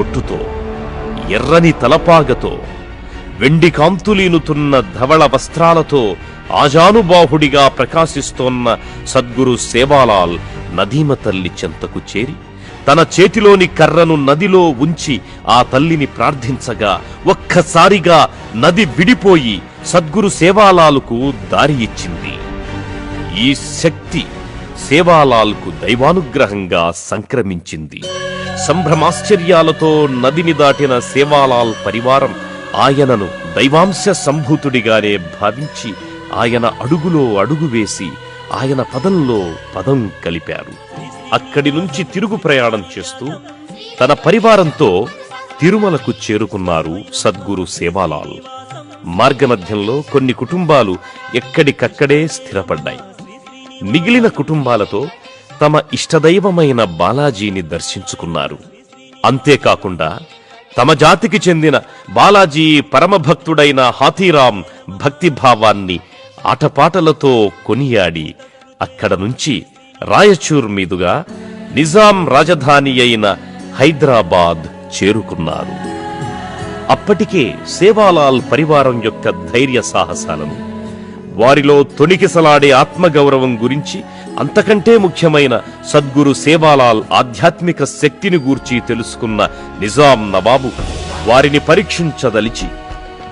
బొట్టుతో, ఎర్రని తలపాగతో, వెండి కాంతులీనుతున్న ధవళ వస్త్రాలతో ఆజానుబాహుడిగా ప్రకాశిస్తోన్న సద్గురు సేవాలాల్ నదీమ తల్లి చెంతకు చేరి తన చేతిలోని కర్రను నదిలో ఉంచి ఆ తల్లిని ప్రార్థించగా ఒక్కసారిగా నది విడిపోయి సద్గురు సేవాలాల్కు దారి ఇచ్చింది. ఈ శక్తి సేవాలాల్కు దైవానుగ్రహంగా సంక్రమించింది. సంభ్రమాశ్చర్యాలతో నదిని దాటిన సేవాలాల్ పరివారం ఆయనను దైవాంశ సంభూతుడిగానే భావించి ఆయన అడుగులో అడుగు వేసి ఆయన పదంలో పదం కలిపారు. అక్కడి నుంచి తిరుగు ప్రయాణం చేస్తూ తన పరివారంతో తిరుమలకు చేరుకున్నారు సద్గురు సేవాలాల్. మార్గమధ్యంలో కొన్ని కుటుంబాలు ఎక్కడికక్కడే స్థిరపడ్డాయి. మిగిలిన కుటుంబాలతో తమ ఇష్టదైవమైన బాలాజీని దర్శించుకున్నారు. అంతేకాకుండా తమ జాతికి చెందిన బాలాజీ పరమభక్తుడైన హాతీరాం భక్తిభావాన్ని ఆటపాటలతో కొనియాడి అక్కడ నుంచి రాయచూర్ మీదుగా నిజాం రాజధాని అయిన హైదరాబాద్ చేరుకున్నారు. అప్పటికే సేవాలాల్ పరివారం యొక్క ధైర్య సాహసాలను, వారిలో తొణికిసలాడే ఆత్మగౌరవం గురించి, అంతకంటే ముఖ్యమైన సద్గురు సేవాలాల్ ఆధ్యాత్మిక శక్తిని గూర్చి తెలుసుకున్న నిజాం నవాబు వారిని పరీక్షించదలిచి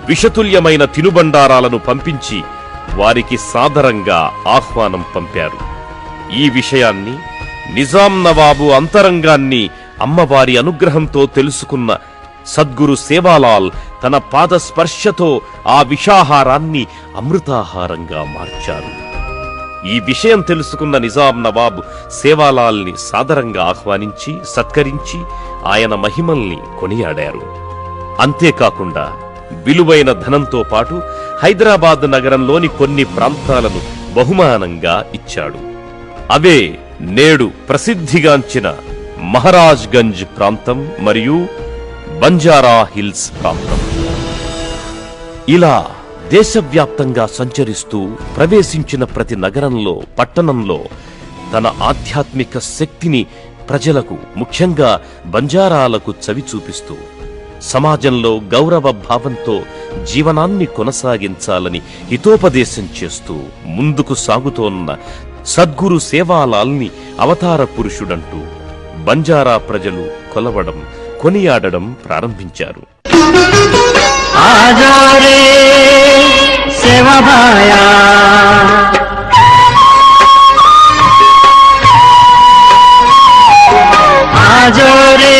విషతుల్యమైన తినుబండారాలను పంపించి వారికి సాదరంగా ఆహ్వానం పంపారు. ఈ విషయాన్ని, నిజాం నవాబు అంతరంగాన్ని అమ్మవారి అనుగ్రహంతో తెలుసుకున్న సద్గురు సేవాలాల్ తన పాద స్పర్శతో ఆ విషాహారాన్ని అమృతాహారంగా మార్చారు. ఈ విషయం తెలుసుకున్న నిజాం నవాబు సేవాలాల్ని సాదరంగా ఆహ్వానించి సత్కరించి ఆయన మహిమల్ని కొనియాడారు. అంతేకాకుండా విలువైన ధనంతో పాటు హైదరాబాద్ నగరంలోని కొన్ని ప్రాంతాలను బహుమానంగా ఇచ్చాడు. అవే నేడు ప్రసిద్ధిగాంచిన మహారాజ్ గంజ్ ప్రాంతం మరియు బంజారా హిల్స్ ప్రాంతం. ఇలా దేశవ్యాప్తంగా సంచరిస్తూ ప్రవేశించిన ప్రతి నగరంలో, పట్టణంలో తన ఆధ్యాత్మిక శక్తిని ప్రజలకు, ముఖ్యంగా బంజారాలకు చవి చూపిస్తూ సమాజంలో గౌరవ భావంతో జీవనాన్ని కొనసాగించాలని హితోపదేశం చేస్తూ ముందుకు సాగుతోన్న సద్గురు సేవాలాల్ని అవతార పురుషుడంటూ బంజారా ప్రజలు కొలవడం, కొనియాడడం ప్రారంభించారు. ఆజో రే